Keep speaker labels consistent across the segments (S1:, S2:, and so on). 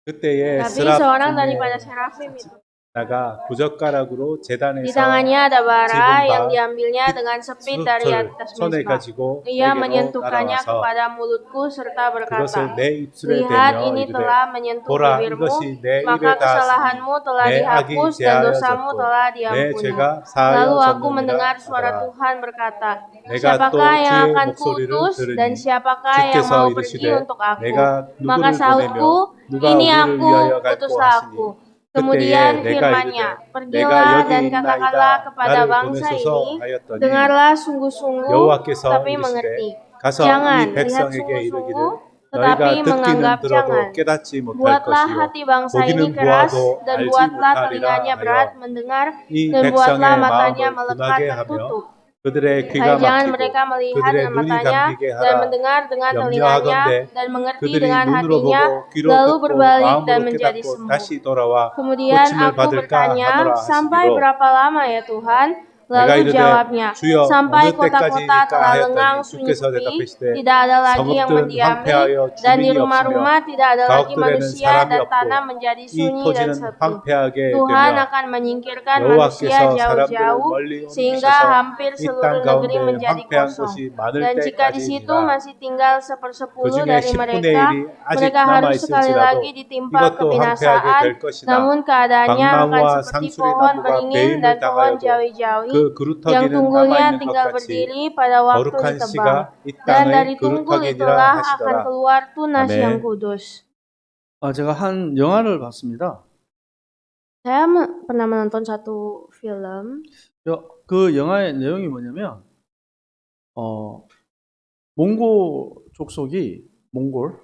S1: 그때에
S2: Tapi
S1: 스랍
S2: seorang
S1: 중에
S2: daripada serafim itu,
S1: 나가 부젓가락으로
S2: di
S1: 제단에서
S2: tangannya ada bara yang
S1: 지붕과
S2: diambilnya dengan sepit dari
S1: 숫을
S2: atas
S1: 손에
S2: mezbah.
S1: 가지고
S2: Ia
S1: 내게로
S2: menyentuhkannya
S1: 날아와서
S2: kepada mulutku serta berkata,
S1: 그것을 내 입술에
S2: lihat,
S1: 대며
S2: ini
S1: 이르되
S2: telah menyentuh
S1: 보라
S2: bibirmu,
S1: 이것이 내
S2: maka
S1: 입에 닿았으니
S2: kesalahanmu telah
S1: 내 악이
S2: dihapus dan dosamu
S1: 제하여졌고
S2: telah
S1: 내
S2: diampuni.
S1: 죄가
S2: Lalu aku mendengar
S1: 사하여졌느니라
S2: suara
S1: 하더라.
S2: Tuhan berkata,
S1: 내가
S2: siapakah
S1: 또
S2: yang
S1: 주의
S2: akan
S1: 목소리를
S2: kuutus dan
S1: 들으니
S2: siapakah yang
S1: 주께서
S2: mau pergi
S1: 이르시되
S2: untuk aku?
S1: 내가
S2: Maka
S1: 누구를
S2: sahutku,
S1: 보내며 누가
S2: ini
S1: 우리를
S2: aku,
S1: 위하여 갈꼬
S2: utuslah
S1: 하시니
S2: aku.
S1: 그때에
S2: Kemudian
S1: 내가
S2: firman-Nya,
S1: 이르되 내가
S2: pergilah
S1: 여기
S2: dan katakanlah
S1: 있나이다
S2: kepada
S1: 나를
S2: bangsa
S1: 보내소서
S2: ini,
S1: 하였더니
S2: dengarlah sungguh-sungguh,
S1: 여호와께서
S2: tapi
S1: 이르시되
S2: mengerti.
S1: 가서
S2: Jangan
S1: 이
S2: lihat
S1: 백성에게
S2: sungguh-sungguh,
S1: 이르기를
S2: tetapi
S1: 너희가 듣기는
S2: menganggap
S1: 들어도
S2: jangan.
S1: 깨닫지 못할
S2: Buatlah
S1: 것이요
S2: hati bangsa ini
S1: 보기는
S2: keras
S1: 보아도
S2: dan
S1: 알지
S2: buatlah
S1: 못하리라
S2: telinganya berat
S1: 하여
S2: mendengar
S1: 이
S2: dan buatlah
S1: 백성의
S2: matanya
S1: 마음을
S2: melekat
S1: 둔하게 하며
S2: tertutup.
S1: 그들의
S2: Supaya
S1: 귀가
S2: jangan
S1: 막히고
S2: mereka melihat
S1: 그들의
S2: dengan
S1: 눈이
S2: matanya
S1: 감기게
S2: dan
S1: 하라
S2: mendengar dengan telinganya
S1: 염려하건대
S2: dan mengerti
S1: 그들이
S2: dengan
S1: 눈으로
S2: hatinya
S1: 보고 귀로
S2: lalu
S1: 듣고
S2: berbalik dan
S1: 마음으로
S2: menjadi
S1: 깨닫고
S2: sembuh.
S1: 다시 돌아와
S2: Kemudian
S1: 고침을
S2: aku
S1: 받을까
S2: bertanya,
S1: 하노라
S2: sampai
S1: 하시기로
S2: berapa lama ya Tuhan?
S1: 내가
S2: Lalu
S1: 이르되
S2: jawabnya,
S1: 주여
S2: sampai
S1: 어느
S2: kota-kota
S1: 때까지이까
S2: telah lengang
S1: 하였더니
S2: sunyi
S1: 주께서
S2: sepi,
S1: 대답하시되
S2: tidak ada lagi yang
S1: 성읍들은
S2: mendiami,
S1: 황폐하여
S2: dan di
S1: 주민이 없으며
S2: rumah-rumah tidak ada lagi
S1: 가옥들에는
S2: manusia,
S1: 사람이
S2: dan
S1: 없고
S2: tanah menjadi
S1: 이
S2: sunyi dan
S1: 토지는
S2: sepi.
S1: 황폐하게
S2: Tuhan
S1: 되며
S2: akan menyingkirkan manusia
S1: 여호와께서 사람들을
S2: jauh-jauh
S1: 멀리
S2: sehingga
S1: 옮기셔서
S2: hampir
S1: 이 땅
S2: seluruh negeri
S1: 가운데
S2: menjadi
S1: 황폐한
S2: kosong.
S1: 곳이 많을
S2: Dan jika di situ
S1: 때까지니라
S2: masih tinggal
S1: 그
S2: 1/10
S1: 중에
S2: dari
S1: 10분의
S2: mereka,
S1: 1이 아직
S2: mereka harus sekali
S1: 남아있을지라도
S2: lagi ditimpa
S1: 이것도 황폐하게
S2: kebinasaan,
S1: 될 것이나
S2: namun keadaannya akan
S1: 방나무와
S2: seperti
S1: 상수리
S2: pohon
S1: 나무가
S2: beringin dan
S1: 배임을
S2: pohon
S1: 당하여도
S2: jawi-jawi
S1: 그
S2: yang
S1: 그루터기는
S2: tunggulnya
S1: 남아있는 것
S2: tinggal
S1: 같이
S2: berdiri pada waktu
S1: 거룩한
S2: ditebang.
S1: 씨가 이
S2: Dan
S1: 땅의
S2: dari tunggul
S1: 그루터기니라
S2: itulah akan
S1: 하시더라.
S2: keluar tunas yang
S1: 아멘.
S2: kudus.
S3: 제가 한 영화를 봤습니다.
S2: Saya pernah menonton satu film.
S3: 그 영화의 내용이 뭐냐면 몽골 족속이 몽골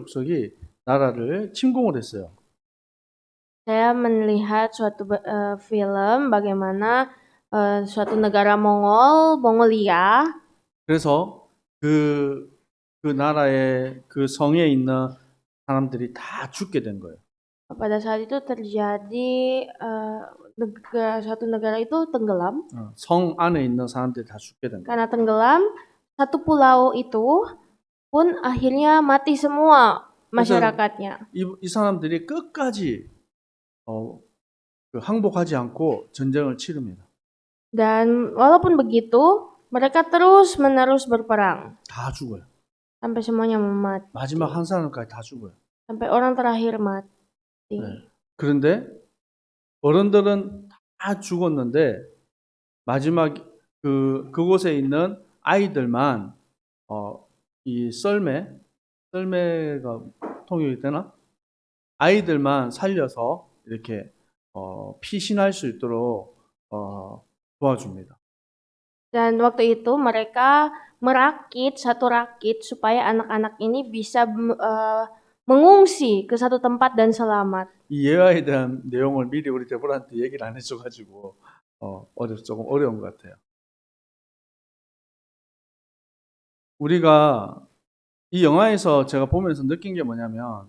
S3: 족속이 나라를 침공을 했어요.
S2: Saya melihat suatu film bagaimana suatu negara Mongolia.
S3: 그래서 그 나라의 그 성에 있는 사람들이 다 죽게 된 거예요.
S2: Pada saat itu terjadi suatu negara itu tenggelam.
S3: 성 안에 있는 사람들이 다 죽게 된 거예요.
S2: Karena tenggelam, satu pulau itu pun akhirnya mati semua masyarakatnya.
S3: 이 사람들이 끝까지 항복하지 않고 전쟁을 치릅니다.
S2: Dan walaupun begitu, mereka terus-menerus berperang.
S3: 다 죽어요.
S2: Sampai semuanya mati.
S3: 마지막 한 사람까지 다 죽어요.
S2: Sampai orang terakhir mati.
S3: 네. 그런데 어른들은 다 죽었는데 마지막 그곳에 있는 아이들만 이 썰매가 통역이 되나? 아이들만 살려서 이렇게 피신할 수 있도록 도와줍니다.
S2: Dan waktu itu mereka merakit satu rakit supaya anak-anak ini bisa mengungsi ke satu tempat dan selamat.
S3: 이 예화에 대한 내용을 미리 우리 데보라한테 얘기를 안 해줘가지고 조금 어려운 것 같아요. 우리가 이 영화에서 제가 보면서 느낀 게 뭐냐면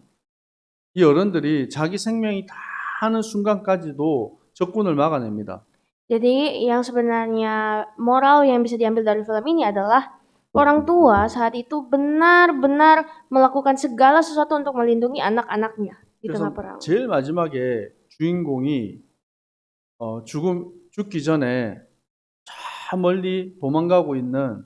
S3: 이 어른들이 자기 생명이 다 하는 순간까지도 적군을 막아냅니다.
S2: Jadi yang sebenarnya moral yang bisa diambil dari film ini adalah orang tua saat itu benar-benar melakukan segala sesuatu untuk melindungi anak-anaknya di tengah perang.
S3: 제일 마지막에 주인공이 죽기 전에 저 멀리 도망가고 있는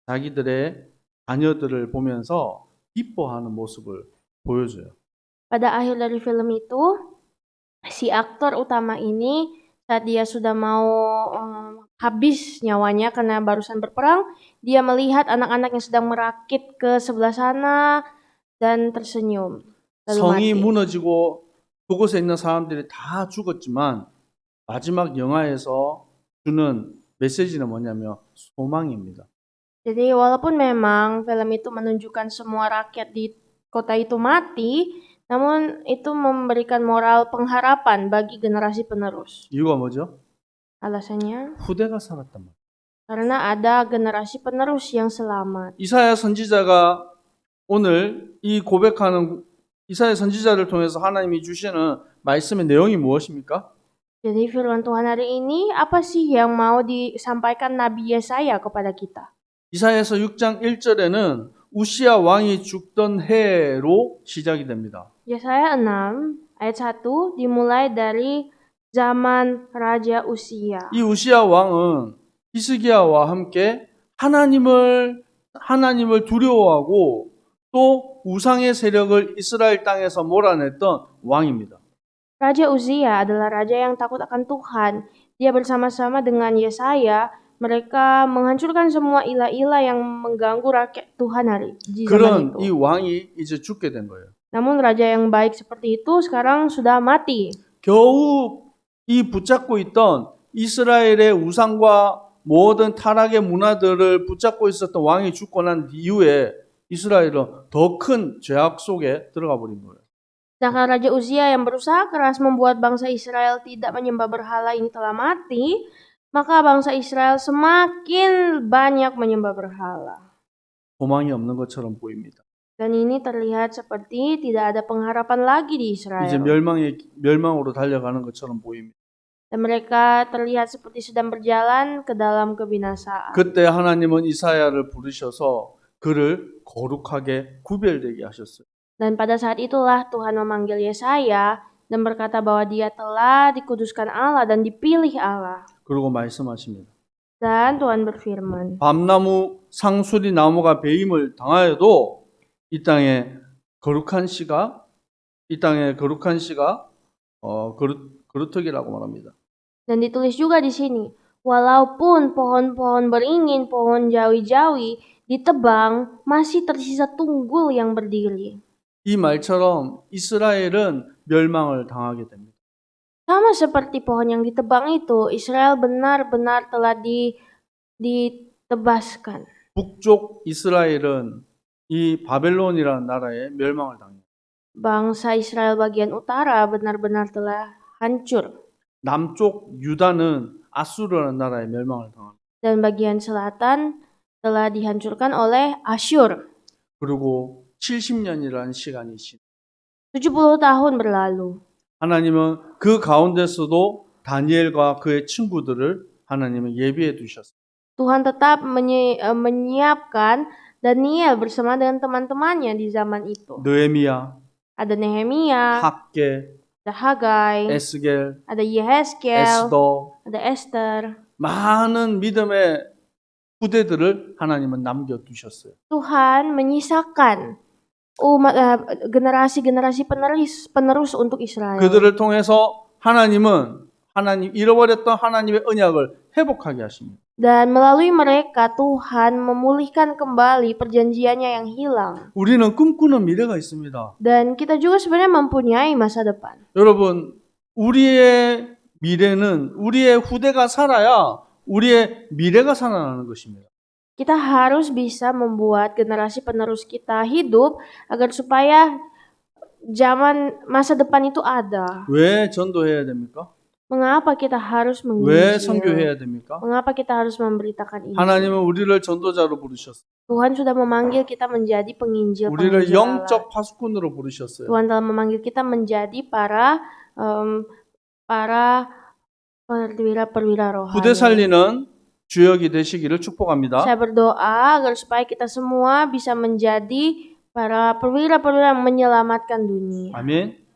S3: 자기들의 자녀들을 보면서 기뻐하는 모습을 보여줘요.
S2: Pada akhir dari film itu, si aktor utama ini saat dia sudah mau habis nyawanya karena barusan berperang, dia melihat anak-anak yang sedang merakit ke sebelah sana dan tersenyum.
S3: 성이 무너지고 그곳에 있는 사람들이 다 죽었지만 마지막 영화에서 주는 메시지는 뭐냐면 소망입니다.
S2: Jadi walaupun memang film itu menunjukkan semua rakyat di kota itu mati, namun itu memberikan moral pengharapan bagi generasi penerus.
S3: 이유가 뭐죠?
S2: Alasannya
S3: 후대가 살았단 말이에요.
S2: karena ada generasi penerus yang selamat.
S3: 이사야 선지자가 오늘 이 고백하는 이사야 선지자를 통해서 하나님이 주시는 말씀의 내용이 무엇입니까?
S2: Jadi firman Tuhan hari ini apa sih yang mau disampaikan Nabi Yesaya kepada kita?
S3: 이사야서 6장 1절에는 우시야 왕이 죽던 해로 시작이 됩니다.
S2: Yesaya 6 ayat 1 dimulai dari zaman Raja Usia.
S3: 이 우시야 왕은 히스기야와 함께 하나님을 두려워하고 또 우상의 세력을 이스라엘 땅에서 몰아냈던 왕입니다.
S2: Raja Uzia adalah raja yang takut akan Tuhan. Dia bersama-sama dengan Yesaya, mereka menghancurkan semua ilah-ilah yang mengganggu rakyat Tuhan di zaman
S3: 그런
S2: itu.
S3: 이 왕이 이제 죽게 된 거예요.
S2: Namun raja yang baik seperti itu sekarang sudah mati.
S3: 겨우 이 붙잡고 있던 이스라엘의 우상과 모든 타락의 문화들을 붙잡고 있었던 왕이 죽고 난 이후에 이스라엘은 더 큰 죄악 속에 들어가 버린 거예요.
S2: Sedangkan Raja Uzia yang berusaha keras membuat bangsa Israel tidak menyembah berhala ini telah mati, maka bangsa Israel semakin banyak menyembah berhala.
S3: 소망이 없는 것처럼 보입니다.
S2: Dan ini terlihat seperti tidak ada pengharapan lagi di
S3: 이제
S2: Israel.
S3: 멸망으로 달려가는 것처럼 보입니다.
S2: Dan mereka terlihat seperti sedang berjalan ke dalam kebinasaan.
S3: 그때 하나님은 이사야를 부르셔서 그를 거룩하게 구별되게 하셨어요.
S2: Dan pada saat itulah Tuhan memanggil Yesaya dan berkata bahwa dia telah dikuduskan Allah dan dipilih Allah.
S3: 그리고 말씀하십니다.
S2: Dan Tuhan berfirman,
S3: 밤나무 상수리 나무가 배임을 당하여도 이 땅에 거룩한 씨가 거루터기라고 말합니다.
S2: dan ditulis juga di sini, walaupun pohon-pohon beringin, pohon jawi-jawi ditebang, masih tersisa tunggul yang berdiri.
S3: 이 말처럼 이스라엘은 멸망을 당하게 됩니다.
S2: Sama seperti pohon yang ditebang itu, Israel benar-benar telah ditebaskan.
S3: 북쪽 이스라엘은 이 바벨론이라는 나라에 멸망을 당해요.
S2: Bangsa Israel bagian utara benar-benar telah hancur.
S3: 남쪽 유다는 아수르라는 나라에 멸망을 당합니다.
S2: Dan bagian selatan telah dihancurkan oleh Asyur.
S3: 그리고 70년이라는 시간이 지나
S2: 70 tahun berlalu.
S3: 하나님은 그 가운데서도 다니엘과 그의 친구들을 하나님은 예비해 두셨어요.
S2: Tuhan tetap menyiapkan Daniel bersama dengan teman-temannya di zaman itu.
S3: 느헤미야,
S2: Ada Nehemia,
S3: 학계,
S2: ada Hagai,
S3: 에스겔,
S2: ada Yehezkel,
S3: 에스더
S2: ada Esther.
S3: 많은 믿음의 후대들을 하나님은 남겨두셨어요.
S2: Tuhan menyisakan generasi-generasi penerus untuk Israel.
S3: 그들을 통해서 하나님 잃어버렸던 하나님의 언약을 회복하게 하십니다.
S2: Dan melalui mereka Tuhan memulihkan kembali perjanjiannya yang hilang.
S3: 우리는 꿈꾸는 미래가 있습니다.
S2: Dan kita juga sebenarnya mempunyai masa depan.
S3: 여러분, 우리의 미래는 우리의 후대가 살아야 우리의 미래가 살아나는 것입니다.
S2: Kita harus bisa membuat generasi penerus kita hidup agar supaya masa depan itu ada.
S3: 왜 전도해야 됩니까?
S2: Mengapa kita harus
S3: 왜
S2: menginjil?
S3: 선교해야 됩니까?
S2: Mengapa kita harus memberitakan Injil?
S3: 하나님은 우리를 전도자로 부르셨어요.
S2: Tuhan sudah memanggil kita menjadi penginjil.
S3: 우리를
S2: Allah.
S3: 영적 파수꾼으로 부르셨어요.
S2: Tuhan telah memanggil kita menjadi para perwira rohani.
S3: 후대 살리는 주역이 되시기를 축복합니다.
S2: Saya berdoa agar supaya kita semua bisa menjadi para perwira-perwira yang menyelamatkan dunia.
S3: 아멘.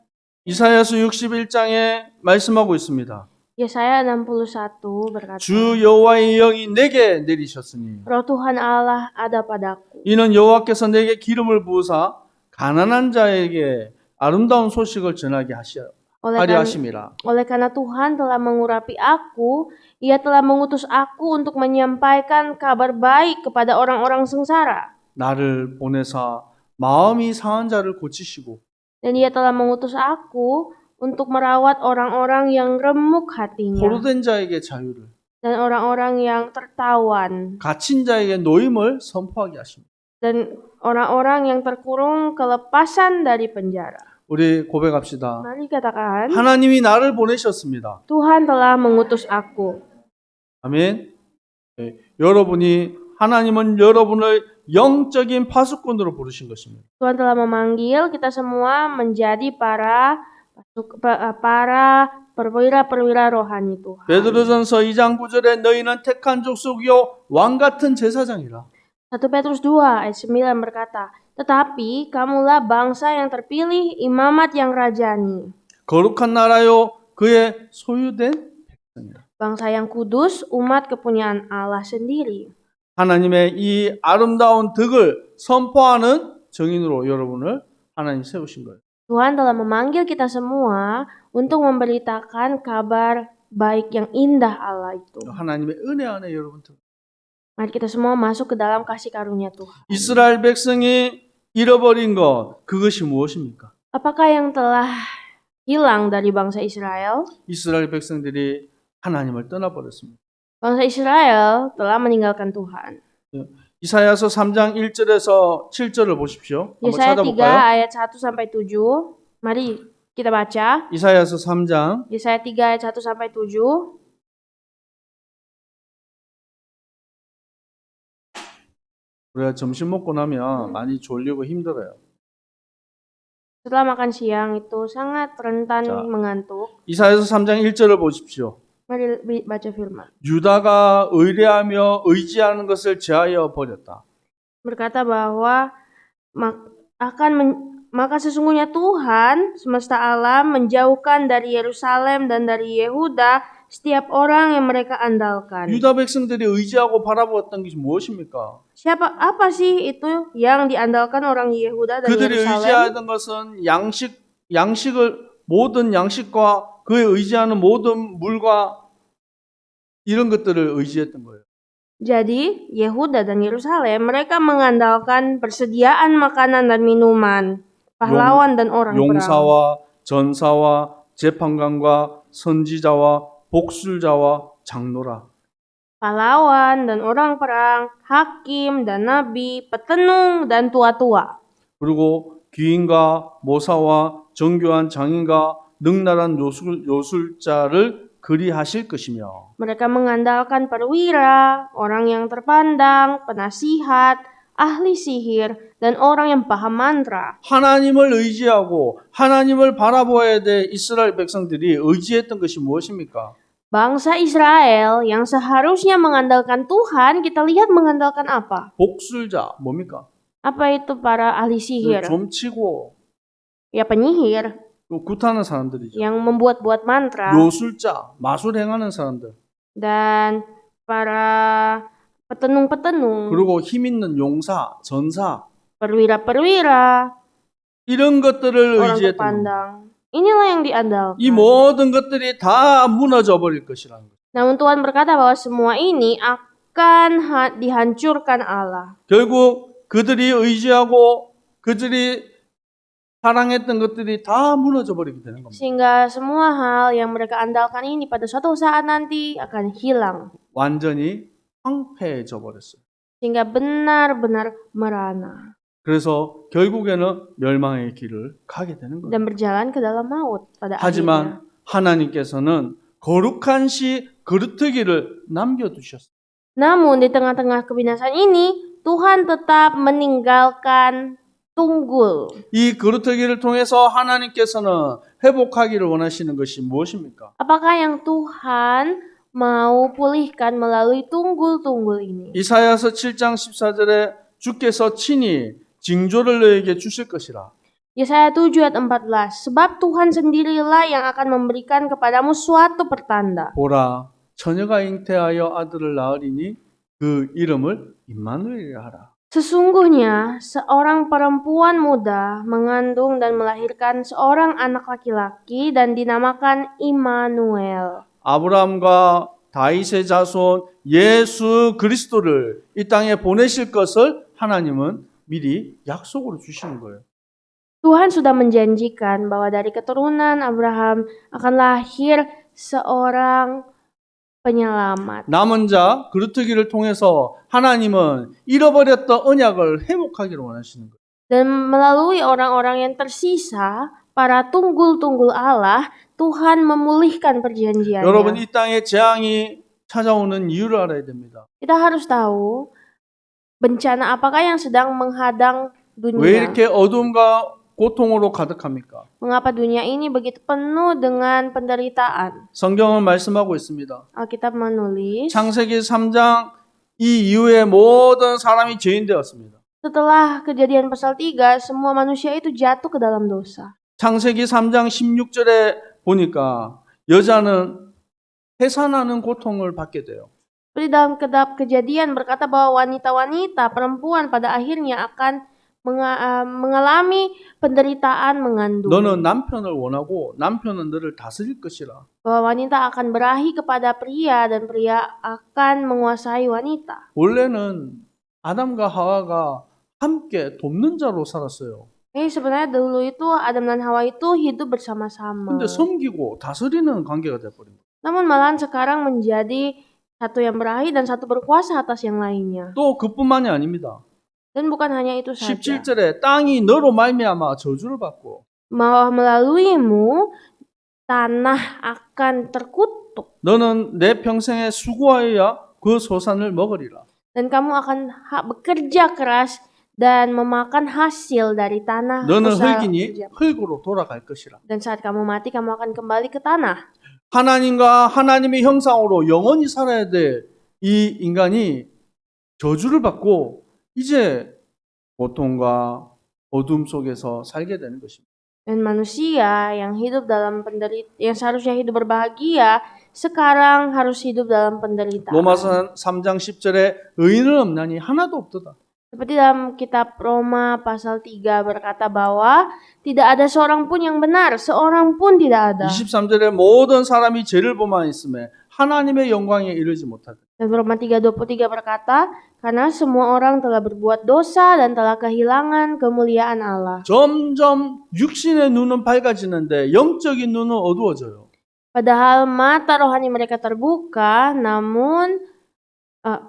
S3: 이사야서 61장에 말씀하고 있습니다.
S2: Yesaya 61 berkata,
S3: 주 여호와의 영이 내게 내리셨으니
S2: Roh Tuhan Allah ada padaku.
S3: 이는 여호와께서 내게 기름을 부으사 가난한 자에게 아름다운 소식을 전하게 하려 하심이라.
S2: Oleh karena Tuhan telah mengurapi aku, Ia telah mengutus aku untuk menyampaikan kabar baik kepada orang-orang sengsara.
S3: 나를 보내사 마음이 상한 자를 고치시고
S2: Dan Ia telah mengutus aku untuk merawat orang-orang yang remuk hatinya
S3: 포로된 자에게 자유를
S2: dan orang-orang yang tertawan
S3: 갇힌 자에게 노임을 선포하게 하십니다.
S2: dan orang-orang yang terkurung kelepasan dari penjara.
S3: 우리 고백합시다.
S2: Mari katakan,
S3: 하나님이 나를 보내셨습니다.
S2: Tuhan telah mengutus aku.
S3: 아멘. 네, 하나님은 여러분을 영적인 파수꾼으로 부르신 것입니다.
S2: Tuhan telah memanggil kita semua menjadi para perwira-perwira rohani Tuhan.
S3: 베드로전서 2장 9절에 너희는 택한 족속이요 왕 같은 제사장이라.
S2: 1 Petrus 2 ayat 9 berkata, "Tetapi kamulah bangsa yang terpilih, imamat yang rajani,
S3: 거룩한 나라요 그의 소유된 백성이라.
S2: bangsa yang kudus, umat kepunyaan Allah sendiri."
S3: 하나님의 이 아름다운 덕을 선포하는 정인으로 여러분을 하나님 세우신 거예요.
S2: Tuhan telah memanggil kita semua untuk memberitakan kabar baik yang indah Allah itu.
S3: 하나님의 은혜 안에 여러분 들어.
S2: Mari kita semua masuk ke dalam kasih karunia Tuhan.
S3: 이스라엘 백성이 잃어버린 것 그것이 무엇입니까?
S2: Apakah yang telah hilang dari bangsa Israel?
S3: 이스라엘 백성들이 하나님을 떠나버렸습니다.
S2: Bangsa Israel telah meninggalkan Tuhan.
S3: 이사야서 3장 1절에서 7절을 보십시오. 한번
S2: Yesaya 3
S3: 찾아볼까요?
S2: ayat 1 sampai 7. Mari kita baca.
S3: 이사야서 3장
S2: Yesaya 3 ayat 1 sampai 7.
S3: 우리가 점심 먹고 나면 많이 졸리고 힘들어요.
S2: Setelah makan siang itu sangat rentan
S3: 자.
S2: mengantuk.
S3: 이사야서 3장 1절을 보십시오.
S2: Mari baca firman.
S3: 유다가 의뢰하며 의지하는 것을 제하여 버렸다.
S2: Berkata bahwa maka sesungguhnya Tuhan semesta alam menjauhkan dari Yerusalem dan dari Yehuda setiap orang yang mereka andalkan.
S3: 유다 백성들이 의지하고 바라보았던 것이 무엇입니까?
S2: Apa sih itu yang diandalkan orang Yehuda dan
S3: 그들이
S2: Yerusalem?
S3: 의지하던 것은 모든 양식과 그에 의지하는 모든 물과 이런 것들을 의지했던 거예요.
S2: Jadi Yehuda dan Yerusalem mereka mengandalkan persediaan makanan dan minuman, pahlawan dan orang perang.
S3: 용사와 전사와 재판관과 선지자와 복술자와 장로라.
S2: Pahlawan dan orang perang, hakim dan nabi, petenung dan tua-tua.
S3: 그리고 귀인과 모사와 정교한 장인과 능랄한 요술자를 그리하실 것이며
S2: Mereka mengandalkan perwira, orang yang terpandang, penasihat, ahli sihir, dan orang yang paham mantra.
S3: 하나님을 의지하고 하나님을 바라보아야 될 이스라엘 백성들이 의지했던 것이 무엇입니까?
S2: Bangsa Israel yang seharusnya mengandalkan Tuhan, kita lihat mengandalkan apa?
S3: 복술자 뭡니까?
S2: Apa itu para ahli sihir?
S3: 좀 치고
S2: Ya penyihir
S3: 굿하는 사람들이죠.
S2: yang membuat-buat mantra.
S3: 요술자 마술 행하는 사람들.
S2: Dan para petenung-petenung,
S3: 그리고 힘 있는 용사, 전사
S2: perwira-perwira,
S3: 이런 것들을
S2: orang
S3: 의지했던 겁니다.
S2: terpandang. Inilah yang diandalkan.
S3: 이 모든 것들이 다 무너져 버릴 것이라는 거예요.
S2: Namun Tuhan berkata bahwa semua ini akan dihancurkan Allah.
S3: 결국 그들이 의지하고 그들이 사랑했던 것들이 다 무너져 버리게 되는 겁니다.
S2: Sehingga semua hal yang mereka andalkan ini pada suatu saat nanti akan hilang.
S3: 완전히 황폐해져 버렸어요.
S2: Sehingga benar-benar merana.
S3: 그래서 결국에는 멸망의 길을 가게 되는 거예요.
S2: Dan berjalan ke dalam maut pada akhirnya.
S3: 하지만 하나님께서는 거룩한 시 그루터기를 남겨두셨어요.
S2: Namun di tengah-tengah kebinasaan ini, Tuhan tetap meninggalkan tunggul.
S3: 이 그루터기를 통해서 하나님께서는 회복하기를 원하시는 것이 무엇입니까?
S2: Apakah yang Tuhan mau pulihkan melalui tunggul-tunggul ini?
S3: 이사야서 7장 14절에 주께서 친히 징조를 너에게 주실 것이라.
S2: Yesaya 7 ayat 14. Sebab Tuhan sendirilah yang akan memberikan kepadamu suatu pertanda.
S3: 보라, 처녀가 잉태하여 아들을 낳으리니 그 이름을 임마누엘이라 하라.
S2: Sesungguhnya seorang perempuan muda mengandung dan melahirkan seorang anak laki-laki dan dinamakan Immanuel.
S3: 아브라함과 다윗의 자손 예수 그리스도를 이 땅에 보내실 것을 하나님은 미리 약속으로 주시는 거예요.
S2: Tuhan sudah menjanjikan bahwa dari keturunan Abraham akan lahir seorang penyelamat.
S3: 남은 자 그루터기를 통해서 하나님은 잃어버렸던 언약을 회복하기를 원하시는 거예요.
S2: Dan melalui orang-orang yang tersisa, para tunggul-tunggul Allah, Tuhan memulihkan perjanjiannya.
S3: 여러분 이 땅에 재앙이 찾아오는 이유를 알아야 됩니다.
S2: Kita harus tahu bencana apakah yang sedang menghadang
S3: 왜
S2: dunia.
S3: 이렇게 어둠과 고통으로 가득합니까?
S2: Mengapa dunia ini begitu penuh dengan penderitaan?
S3: 성경은 말씀하고 있습니다.
S2: Alkitab menulis
S3: 창세기 3장 이 이후에 모든 사람이 죄인 되었습니다.
S2: Setelah kejadian pasal 3, semua manusia itu jatuh ke dalam dosa.
S3: 창세기 3장 16절에 보니까 여자는 해산하는 고통을 받게 돼요.
S2: Seperti dalam kitab Kejadian berkata bahwa wanita-wanita, perempuan pada akhirnya akan mengalami penderitaan mengandung.
S3: 너는 남편을 원하고 남편은 너를 다스릴 것이라.
S2: Bahwa wanita akan berahi kepada pria dan pria akan menguasai wanita.
S3: 원래는 아담과 하와가 함께 돕는 자로 살았어요.
S2: Sebenarnya dulu itu Adam dan Hawa itu hidup bersama-sama.
S3: 근데 섬기고 다스리는 관계가 돼버린 거예요.
S2: Namun malahan sekarang menjadi satu yang berahi dan satu berkuasa atas yang lainnya.
S3: 또 그뿐만이 아닙니다.
S2: Dan bukan hanya itu saja.
S3: 17절에 땅이 너로 말미암아 저주를 받고
S2: Melaluimu tanah akan terkutuk
S3: 너는 내 평생에 수고하여야 그 소산을 먹으리라.
S2: dan kamu akan bekerja keras dan memakan hasil dari tanah
S3: 너는
S2: usaha
S3: 흙이니
S2: kerja.
S3: 흙으로 돌아갈 것이라.
S2: Dan saat kamu mati kamu akan kembali ke tanah.
S3: 하나님과 하나님의 형상으로 영원히 살아야 될 이 인간이 저주를 받고 이제 고통과 어둠 속에서 살게 되는 것입니다.
S2: Dan manusia yang hidup dalam yang seharusnya hidup berbahagia sekarang harus hidup dalam penderitaan.
S3: 로마서 3장 10절에 의인은 없나니 하나도 없도다.
S2: Seperti dalam kitab Roma pasal 3 berkata bahwa tidak ada seorang pun yang benar, seorang pun tidak ada.
S3: 23절에 모든 사람이 죄를 범하였음에 하나님의 영광에 이르지 못하다.
S2: Dan Roma 3:23 berkata, karena semua orang telah berbuat dosa dan telah kehilangan kemuliaan Allah.
S3: 점점 육신의 눈은 밝아지는데 영적인 눈은 어두워져요.
S2: Padahal mata rohani mereka terbuka, namun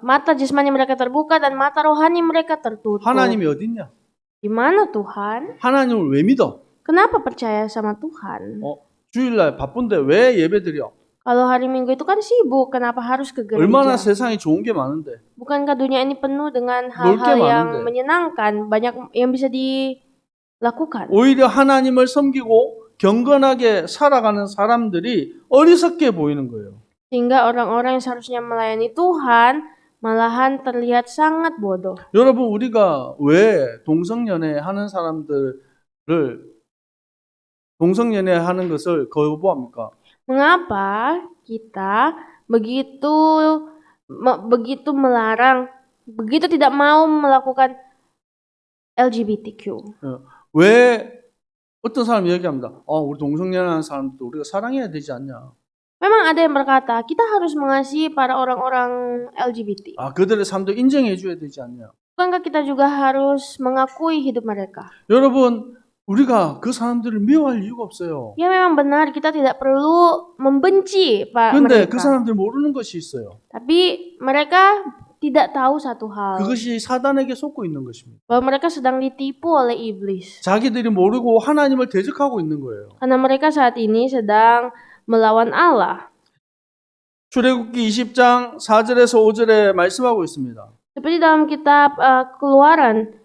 S2: mata jasmani mereka terbuka dan mata rohani mereka tertutup.
S3: 하나님이 어딨냐?
S2: Di mana Tuhan?
S3: 하나님을 왜 믿어?
S2: Kenapa percaya sama Tuhan?
S3: 주일날 바쁜데 왜 예배드려?
S2: Kalau hari Minggu itu kan sibuk, kenapa harus ke
S3: 얼마나
S2: gereja?
S3: 세상이 좋은 게 많은데.
S2: Bukankah dunia ini penuh dengan
S3: 놀 게
S2: hal-hal yang
S3: 많은데.
S2: menyenangkan, banyak yang bisa dilakukan.
S3: 오히려 하나님을 섬기고 경건하게 살아가는 사람들이 어리석게 보이는 거예요.
S2: Sehingga orang-orang yang seharusnya melayani Tuhan malahan terlihat sangat bodoh.
S3: 여러분 우리가 왜 동성연애 하는 사람들을 동성연애 하는 것을 거부합니까?
S2: Mengapa kita begitu melarang, begitu tidak mau melakukan LGBTQ?
S3: 왜 어떤 사람이 얘기합니다. 우리 동성연애하는 사람들도 우리가 사랑해야 되지 않냐?
S2: Memang ada yang berkata, kita harus mengasihi para orang-orang LGBT.
S3: 그들의 삶도 인정해 줘야 되지 않냐?
S2: Bukankah kita juga harus mengakui hidup mereka?
S3: 여러분, 우리가 그 사람들을 미워할 이유가 없어요.
S2: Ya memang benar, kita tidak perlu membenci
S3: 근데 그
S2: mereka.
S3: 사람들 모르는 것이 있어요.
S2: Tapi mereka tidak tahu satu hal,
S3: 그것이 사단에게 속고 있는 것입니다.
S2: bahwa mereka sedang ditipu oleh iblis.
S3: 자기들이 모르고 하나님을 대적하고 있는 거예요.
S2: Karena mereka saat ini sedang melawan Allah.
S3: 출애굽기 20장 4절에서 5절에 말씀하고 있습니다.
S2: Seperti dalam kitab Keluaran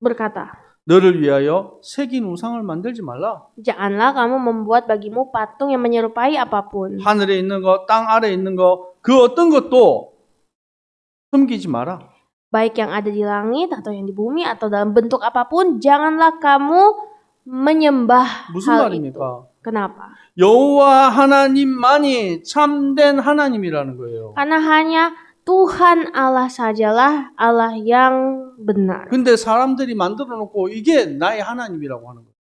S2: berkata,
S3: 너를 위하여 새긴 우상을 만들지 말라.
S2: janganlah kamu membuat bagimu patung yang menyerupai apapun.
S3: 하늘에 있는 것, 땅 아래에 있는 것, 그 어떤 것도 섬기지 마라.
S2: Baik yang ada di langit atau yang di bumi atau dalam bentuk apapun, janganlah kamu menyembah
S3: 무슨
S2: hal
S3: 말입니까?
S2: itu. Kenapa?
S3: 여호와 하나님만이 참된 하나님이라는 거예요.
S2: Karena hanya Tuhan Allah sajalah Allah yang benar.
S3: 근데 사람들이 만들어 놓고 이게 나의 하나님이라고 하는 거예요.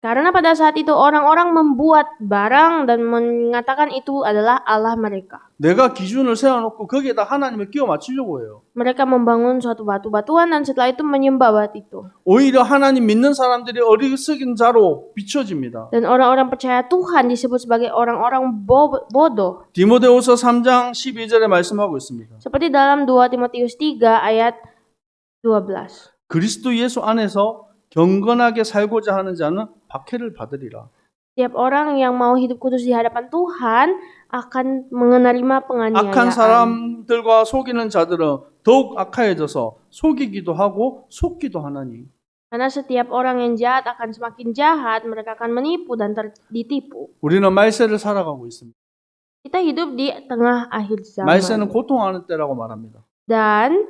S2: Karena pada saat itu orang-orang membuat barang dan mengatakan itu adalah Allah mereka.
S3: 내가 기준을 세워놓고 거기에다 하나님을 끼워 맞추려고 해요.
S2: Mereka membangun suatu batu-batuan dan setelah itu menyembah batu itu.
S3: 오히려 하나님 믿는 사람들이 어리석은 자로 비춰집니다.
S2: Dan orang-orang percaya Tuhan disebut sebagai orang-orang bodoh.
S3: 디모데후서 3장 12절에 말씀하고 있습니다.
S2: Seperti dalam 2 Timotius 3 ayat 12.
S3: 그리스도 예수 안에서 경건하게 살고자 하는 자는 박해를 받으리라.
S2: Setiap orang yang mau hidup kudus di hadapan Tuhan akan menerima penganiayaan.
S3: 악한 사람들과 속이는 자들은 더욱 악해져서 속이기도 하고 속기도 하나니.
S2: Karena setiap orang yang jahat akan semakin jahat, mereka akan menipu dan ditipu.
S3: 우리는 말세를 살아가고 있습니다.
S2: Kita hidup di tengah akhir zaman.
S3: 말세는 고통하는 때라고 말합니다.
S2: Dan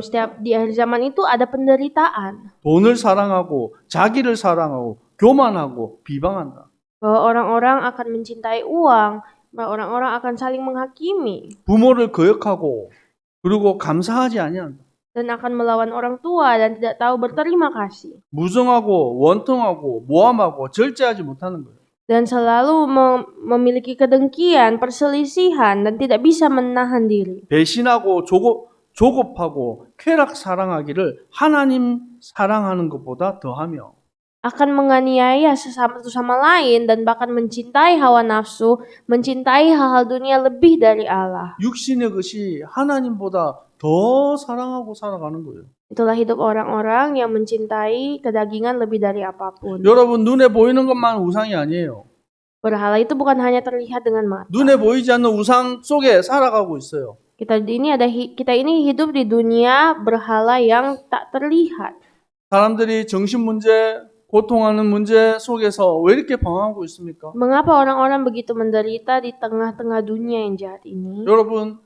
S2: setiap di akhir zaman itu ada penderitaan.
S3: 돈을 사랑하고 자기를 사랑하고 교만하고 비방한다.
S2: Bahwa orang-orang akan mencintai uang, bahwa orang-orang akan saling menghakimi,
S3: 부모를 거역하고 그리고 감사하지 아니한다.
S2: dan akan melawan orang tua dan tidak tahu berterima kasih.
S3: 무정하고 원통하고 모함하고 절제하지 못하는 거예요.
S2: Dan selalu memiliki kedengkian, perselisihan, dan tidak bisa menahan diri.
S3: 배신하고 조급하고 쾌락 사랑하기를 하나님 사랑하는 것보다 더하며
S2: Akan menganiaya sesama satu sama lain dan bahkan mencintai hawa nafsu, mencintai hal-hal dunia lebih dari Allah.
S3: 육신의 것이 하나님보다 더 사랑하고 살아가는 거예요.
S2: Itulah hidup orang-orang yang mencintai kedagingan lebih dari apapun.
S3: 여러분 눈에 보이는 것만 우상이 아니에요.
S2: Berhala itu bukan hanya terlihat dengan mata.
S3: 눈에 보이지 않는 우상 속에 살아가고 있어요.
S2: Kita ini hidup di dunia berhala yang tak terlihat.
S3: 사람들이 정신 문제, 고통하는 문제 속에서 왜 이렇게 방황하고 있습니까?
S2: Mengapa orang-orang begitu menderita di tengah-tengah dunia yang jahat ini?
S3: 여러분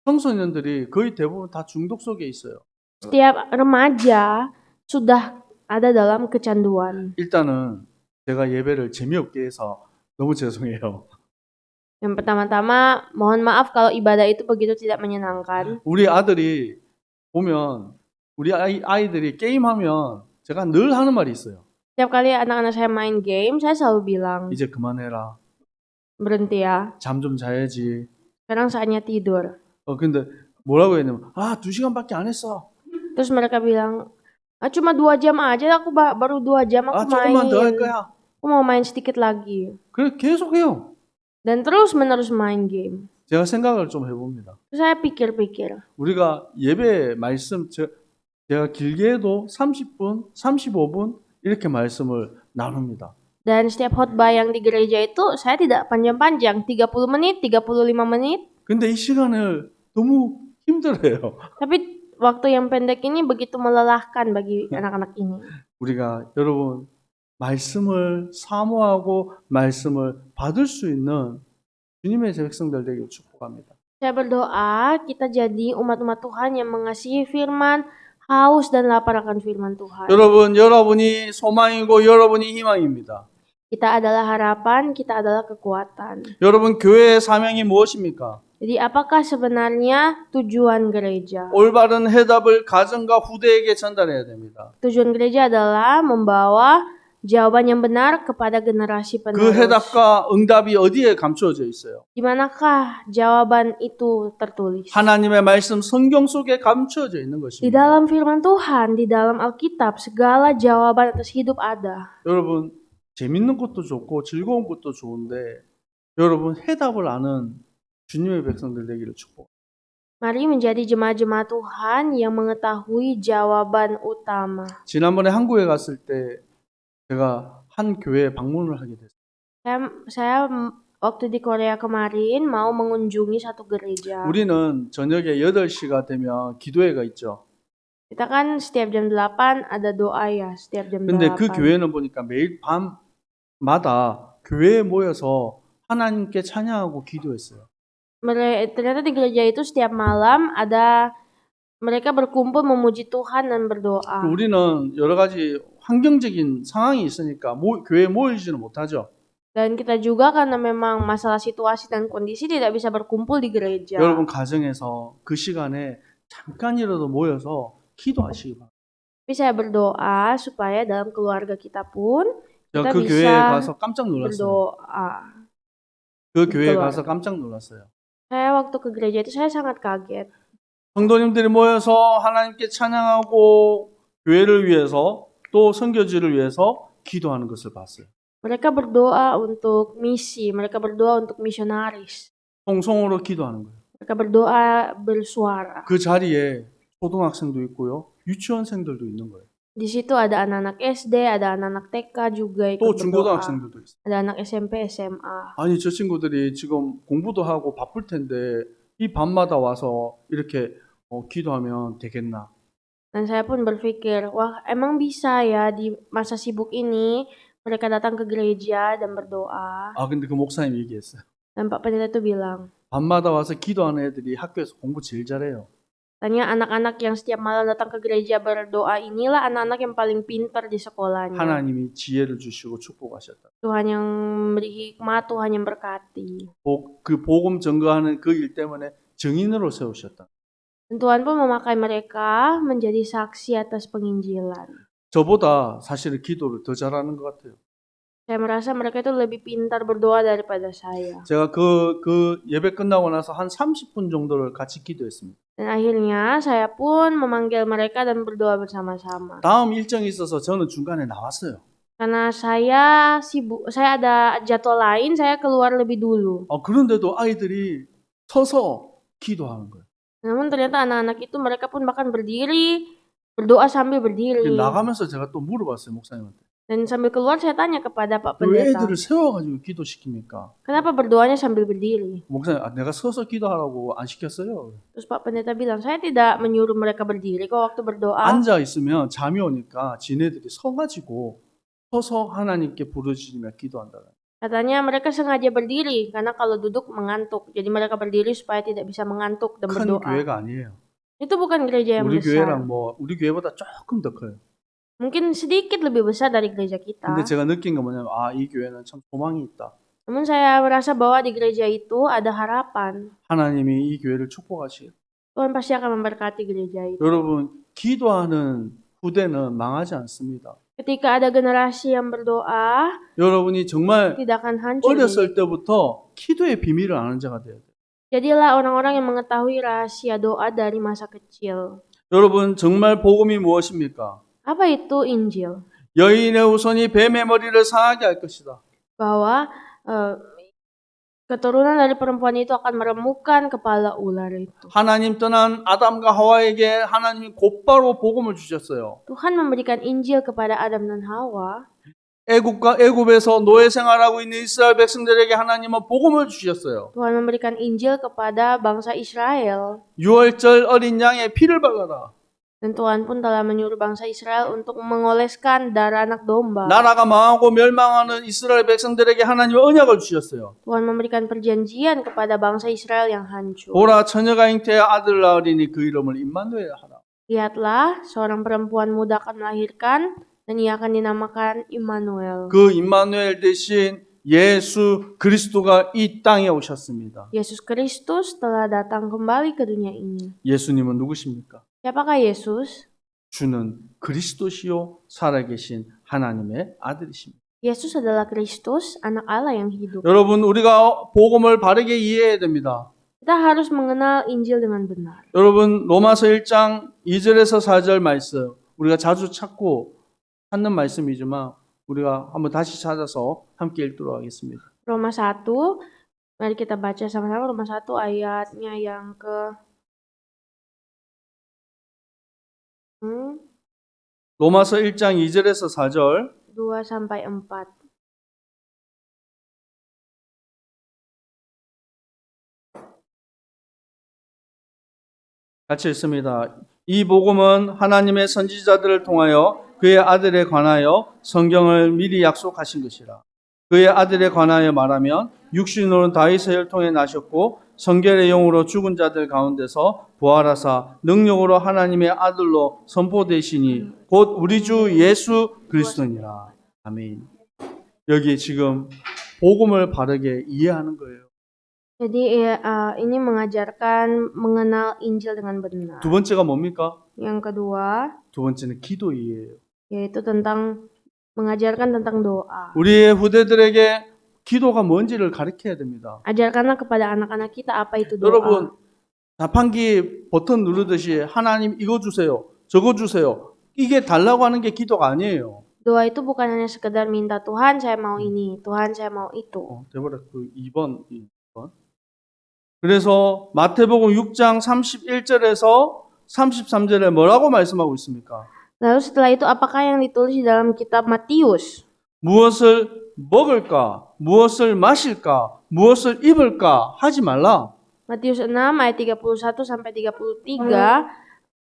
S3: 청소년들이 거의 대부분 다 중독 속에 있어요.
S2: Setiap remaja sudah ada dalam kecanduan.
S3: 일단은 제가 예배를 재미없게 해서 너무 죄송해요.
S2: Yang pertama-tama, mohon maaf kalau ibadah itu begitu tidak menyenangkan.
S3: 우리 아들이 보면 우리 아이들이 게임하면 제가 늘 하는 말이 있어요.
S2: Setiap kali anak-anak saya main game, saya selalu bilang,
S3: 이제 그만해라.
S2: berhenti ya,
S3: 잠 좀 자야지.
S2: sekarang saatnya tidur.
S3: 근데 뭐라고 했냐면 2시간밖에 안 했어.
S2: Terus mereka bilang, cuma 2 jam aja, aku baru 2 jam aku
S3: 조금만 더 할
S2: main.
S3: 거야.
S2: Aku mau main sedikit lagi.
S3: 그래 계속 해요.
S2: Dan terus-menerus main game.
S3: 제가 생각을 좀 해봅니다.
S2: Terus saya pikir-pikir,
S3: 우리가 예배 말씀 제가 길게 해도 30분, 35분 이렇게 말씀을 나눕니다.
S2: dan setiap khotbah yang di gereja itu saya tidak panjang-panjang, 30 menit, 35 menit.
S3: 근데 이 시간을 너무 힘들어요.
S2: Tapi waktu yang pendek ini begitu melelahkan bagi anak-anak ini.
S3: 우리가 여러분 말씀을 사모하고 말씀을 받을 수 있는 주님의 백성들 되기를 축복합니다.
S2: Saya berdoa kita jadi umat-umat Tuhan yang mengasihi firman, haus dan lapar akan firman Tuhan.
S3: 여러분이 소망이고 여러분이 희망입니다.
S2: Kita adalah harapan, kita adalah kekuatan.
S3: 여러분 교회의 사명이 무엇입니까?
S2: Jadi apakah sebenarnya tujuan gereja?
S3: 올바른 해답을 가정과 후대에게 전달해야 됩니다.
S2: Tujuan gereja adalah membawa jawaban yang benar kepada generasi
S3: 그
S2: penerus.
S3: 해답과 응답이 어디에 감추어져 있어요?
S2: Di manakah jawaban itu tertulis?
S3: 하나님의 말씀 성경 속에 감추어져 있는
S2: Di
S3: 것입니다.
S2: dalam firman Tuhan, di dalam Alkitab, segala jawaban atas hidup ada.
S3: 여러분 재밌는 것도 좋고 즐거운 것도 좋은데 여러분 해답을 아는 주님의 백성들 되기를 축복.
S2: Mari menjadi jemaat-jemaat Tuhan yang mengetahui jawaban utama.
S3: 지난번에 한국에 갔을 때 제가 한 교회에 방문을 하게 됐어요.
S2: Saya waktu di Korea kemarin mau mengunjungi satu gereja.
S3: 우리는 저녁에 8시가 되면 기도회가 있죠.
S2: Kita kan setiap jam 8 ada doa ya, setiap jam
S3: 근데 그
S2: 8.
S3: 교회는 보니까 매일 밤마다 교회에 모여서 하나님께 찬양하고 기도했어요.
S2: Ternyata di gereja itu setiap malam ada mereka berkumpul memuji Tuhan dan berdoa.
S3: 우리는 여러 가지 환경적인 상황이 있으니까 교회에 모이지는 못하죠.
S2: Dan kita juga karena memang masalah situasi dan kondisi tidak bisa berkumpul di gereja.
S3: 여러분 가정에서 그 시간에 잠깐이라도 모여서 기도하시기 바랍니다.
S2: Tapi saya berdoa supaya dalam keluarga kita pun
S3: 제가
S2: kita
S3: 그 교회에
S2: bisa
S3: 가서 깜짝 놀랐어요.
S2: berdoa.
S3: 그 교회에
S2: keluarga.
S3: 가서 깜짝 놀랐어요.
S2: Saya waktu ke gereja itu saya sangat kaget.
S3: 성도님들이 모여서 하나님께 찬양하고 교회를 위해서 또 선교지를 위해서 기도하는 것을 봤어요.
S2: Mereka berdoa untuk misi, mereka berdoa untuk misionaris.
S3: 통성으로 기도하는 거예요.
S2: Mereka berdoa bersuara.
S3: 그 자리에 초등학생도 있고요. 유치원생들도 있는 거예요.
S2: Di situ ada anak-anak SD, ada anak-anak TK juga ikut
S3: 또
S2: berdoa.
S3: 중고등학생들도 있어요.
S2: Ada anak SMP, SMA.
S3: 아니 저 친구들이 지금 공부도 하고 바쁠 텐데 이 밤마다 와서 이렇게 기도하면 되겠나?
S2: Dan saya pun berpikir, wah emang bisa ya di masa sibuk ini mereka datang ke gereja dan berdoa.
S3: 근데 그 목사님 얘기했어요.
S2: Dan Pak Pendeta itu bilang,
S3: 밤마다 와서 기도하는 애들이 학교에서 공부 제일 잘해요.
S2: Tanya anak-anak yang setiap malam datang ke gereja berdoa inilah anak-anak yang paling pintar di sekolahnya.
S3: 하나님이 지혜를 주시고 축복하셨다.
S2: Tuhan yang memberi hikmat, Tuhan yang berkati.
S3: 그 복음 증거하는 그 일 때문에 증인으로 세우셨다.
S2: Dan Tuhan pun memakai mereka menjadi saksi atas penginjilan.
S3: 저보다 사실은 기도를 더 잘하는 것 같아요.
S2: Saya merasa mereka itu lebih pintar berdoa daripada saya.
S3: 제가 그 예배 끝나고 나서 한 30분 정도를 같이 기도했습니다.
S2: Dan akhirnya saya pun memanggil mereka dan berdoa bersama-sama.
S3: 다음 일정이 있어서 저는 중간에 나왔어요.
S2: Karena saya sibuk, saya ada jadwal lain, saya keluar lebih dulu.
S3: 그런데도 아이들이 서서 기도하는 거예요.
S2: Namun ternyata anak-anak itu mereka pun bahkan berdiri, berdoa sambil berdiri.
S3: 나가면서 제가 또 물어봤어요, 목사님한테.
S2: Dan sambil keluar saya tanya kepada Pak
S3: 왜
S2: Pendeta,
S3: 애들을 세워가지고 기도시킵니까?
S2: kenapa berdoanya sambil berdiri?
S3: 목사님, 내가 서서 기도하라고 안 시켰어요.
S2: Terus Pak Pendeta bilang, saya tidak menyuruh mereka berdiri kok waktu berdoa.
S3: 앉아 있으면 잠이 오니까 지네들이 서가지고 서서 하나님께 부르짖으며 기도한다.
S2: Katanya mereka sengaja berdiri karena kalau duduk mengantuk. Jadi mereka berdiri supaya tidak bisa mengantuk dan
S3: 큰
S2: berdoa.
S3: 교회가 아니에요.
S2: Itu bukan gereja yang
S3: 우리
S2: besar.
S3: 교회랑 우리 교회보다 조금 더 커요.
S2: Mungkin sedikit lebih besar dari gereja kita.
S3: 근데 제가 느낀 건 뭐냐면 이 교회는 참 소망이 있다.
S2: Namun saya merasa bahwa di gereja itu ada harapan.
S3: 하나님이 이 교회를 축복하시고
S2: Tuhan pasti akan memberkati gereja itu.
S3: 여러분 기도하는 후대는 망하지 않습니다.
S2: Ketika ada generasi yang berdoa,
S3: 여러분이 정말
S2: tidak akan hancur.
S3: 어렸을 때부터 기도의 비밀을 아는 자가 돼야 돼요.
S2: Jadilah orang-orang yang mengetahui rahasia doa dari masa kecil.
S3: 여러분 정말 복음이 무엇입니까?
S2: Apa itu Injil?
S3: 여인의 후손이 뱀의 머리를 상하게 할 것이다.
S2: Bahwa keturunan dari perempuan itu akan meremukkan kepala ular itu.
S3: 하나님 떠난 아담과 하와에게 하나님이 곧바로 복음을 주셨어요.
S2: Tuhan memberikan Injil kepada Adam dan Hawa.
S3: 애굽에서 노예 생활하고 있는 이스라엘 백성들에게 하나님은 복음을 주셨어요.
S2: Tuhan memberikan Injil kepada bangsa Israel.
S3: 유월절 어린 양의 피를 발라라.
S2: Dan Tuhan pun telah menyuruh bangsa Israel untuk mengoleskan darah anak domba.
S3: 나라가 망하고 멸망하는 이스라엘 백성들에게 하나님은 언약을 주셨어요.
S2: Tuhan memberikan perjanjian kepada bangsa Israel yang hancur.
S3: 보라 처녀가 잉태해 아들 낳으리니 그 이름을 임마누엘 하라.
S2: Lihatlah, seorang perempuan muda akan melahirkan dan ia akan dinamakan Immanuel.
S3: 그 임마누엘 대신 예수 그리스도가 이 땅에 오셨습니다.
S2: Yesus Kristus telah datang kembali ke dunia ini.
S3: 예수님은 누구십니까?
S2: Siapakah Yesus?
S3: 주는 그리스도시요 살아계신 하나님의 아들이십니다.
S2: Yesus adalah Kristus, anak Allah yang hidup.
S3: 여러분 우리가 복음을 바르게 이해해야 됩니다.
S2: Kita harus mengenal Injil dengan benar.
S3: 여러분 로마서 1장 2절에서 4절 말씀 우리가 자주 찾는 말씀이지만 우리가 한번 다시 찾아서 함께 읽도록 하겠습니다.
S2: Roma 1, mari kita baca sama-sama Roma 1 ayatnya yang ke
S3: 로마서 1장 2절에서 4절
S2: 2 sampai 4.
S3: 같이 읽습니다. 이 복음은 하나님의 선지자들을 통하여 그의 아들에 관하여 성경을 미리 약속하신 것이라. 그의 아들에 관하여 말하면 육신으로는 다윗의 혈통에 나셨고 성결의 영으로 죽은 자들 가운데서 부활하사 능력으로 하나님의 아들로 선포되시니 곧 우리 주 예수 그리스도니라. 아멘. 여기 지금 복음을 바르게 이해하는 거예요.
S2: Jadi ini mengajarkan mengenal Injil dengan benar.
S3: 두 번째가 뭡니까?
S2: Yang kedua
S3: 두 번째는 기도이에요.
S2: yaitu tentang mengajarkan tentang doa.
S3: 우리의 후대들에게 기도가 뭔지를 가르쳐야 됩니다.
S2: Ajarkanlah kepada anak-anak kita apa itu doa.
S3: 여러분 자판기 버튼 누르듯이 하나님 이거 주세요, 저거 주세요. 이게 달라고 하는 게 기도가 아니에요.
S2: Doa itu bukan hanya sekedar minta Tuhan saya mau ini, Tuhan saya mau itu.
S3: 대보라 그 2번. 그래서 마태복음 6장 31절에서 33절에 뭐라고 말씀하고 있습니까?
S2: Lalu setelah itu apakah yang ditulis di dalam kitab Matius?
S3: 무엇을 먹을까, 무엇을 마실까, 무엇을 입을까 하지 말라.
S2: Matius 6 ayat 31 sampai 33.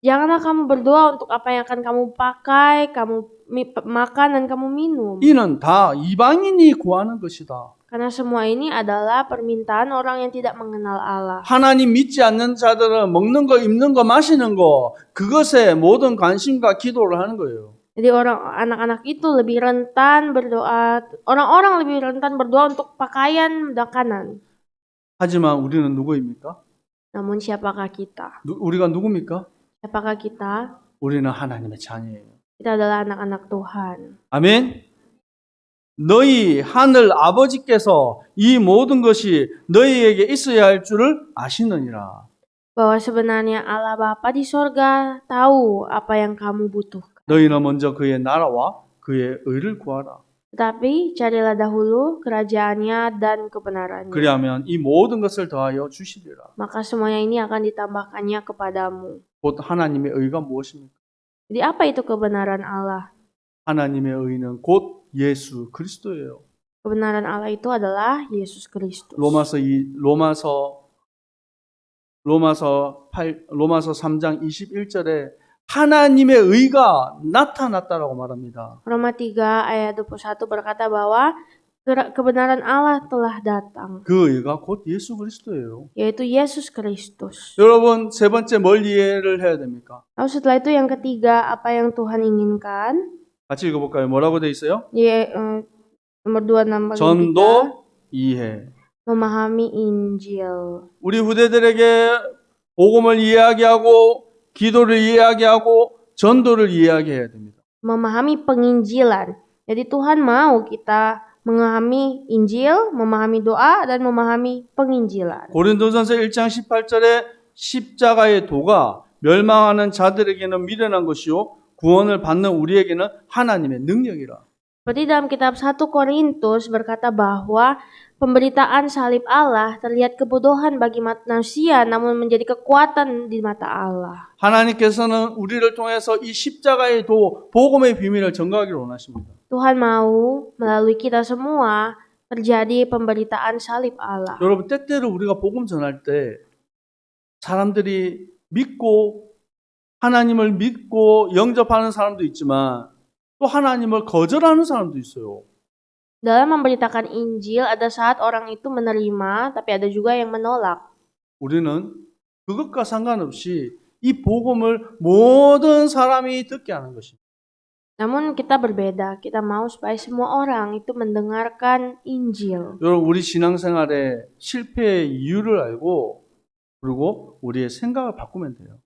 S2: Janganlah kamu berdoa untuk apa yang akan kamu pakai, kamu makan dan kamu minum.
S3: 이는 다 이방인이 구하는 것이다.
S2: Karena semua ini adalah permintaan orang yang tidak mengenal Allah.
S3: 하나님 믿지 않는 자들은 먹는 거, 입는 거, 마시는 거 그것에 모든 관심과 기도를 하는 거예요.
S2: Jadi anak-anak itu lebih rentan berdoa, orang-orang lebih rentan berdoa untuk pakaian, makanan.
S3: 하지만 우리는 누구입니까?
S2: Namun siapakah kita?
S3: 우리가 누굽니까?
S2: Siapakah kita?
S3: 우리는 하나님의 자녀예요.
S2: Kita adalah anak-anak Tuhan.
S3: 아멘. 너희 하늘 아버지께서 이 모든 것이 너희에게 있어야 할 줄을 아시느니라.
S2: Bahwa sebenarnya Allah Bapa di sorga tahu apa yang kamu butuhkan.
S3: 너희는 먼저 그의 나라와 그의 의를 구하라.
S2: Tetapi carilah dahulu kerajaannya dan kebenarannya.
S3: 그리하면 이 모든 것을 더하여 주시리라.
S2: Maka semuanya ini akan ditambahkannya kepadamu.
S3: 곧 하나님의 의가 무엇입니까?
S2: Jadi apa itu kebenaran Allah?
S3: 하나님의 의는 곧 예수 그리스도예요.
S2: Kebenaran Allah itu adalah Yesus Kristus.
S3: 로마서 3장 21절에 하나님의 의가 나타났다라고 말합니다.
S2: Roma 3 ayat 21 berkata bahwa kebenaran Allah telah datang,
S3: 그 의가 곧 예수 그리스도예요.
S2: yaitu Yesus Kristus.
S3: 여러분 세 번째 뭘 이해를 해야 됩니까?
S2: Lalu setelah itu yang ketiga, apa yang Tuhan inginkan?
S3: 같이 읽어볼까요? 뭐라고 돼 있어요?
S2: Nomor 2 nomor 3,
S3: 전도 이해.
S2: memahami Injil.
S3: 우리 후대들에게 복음을 이야기하고 기도를 이야기하고 전도를 이야기해야 됩니다.
S2: Memahami penginjilan. Jadi Tuhan mau kita memahami Injil, memahami doa, dan memahami penginjilan.
S3: 고린도전서 1장 18절에 십자가의 도가 멸망하는 자들에게는 미련한 것이요 구원을 받는 우리에게는 하나님의 능력이라.
S2: Seperti dalam kitab 1 Korintus berkata bahwa pemberitaan salib Allah terlihat kebodohan bagi manusia namun menjadi kekuatan di mata Allah.
S3: 하나님께서는 우리를 통해서 이 십자가의 도 복음의 비밀을 전가하기를 원하십니다.
S2: Tuhan mau melalui kita semua terjadi pemberitaan salib Allah.
S3: 여러분 때때로 우리가 복음 전할 때 사람들이 믿고 하나님을 믿고 영접하는 사람도 있지만 또 하나님을 거절하는 사람도 있어요.
S2: Dalam memberitakan Injil ada saat orang itu menerima tapi ada juga yang menolak.
S3: 우리는 그것과 상관없이 이 복음을 모든 사람이 듣게 하는 것입니다.
S2: Namun kita berbeda, kita mau supaya semua orang itu mendengarkan Injil.
S3: 여러분 우리 신앙생활의 실패의 이유를 알고 그리고 우리의 생각을 바꾸면 돼요.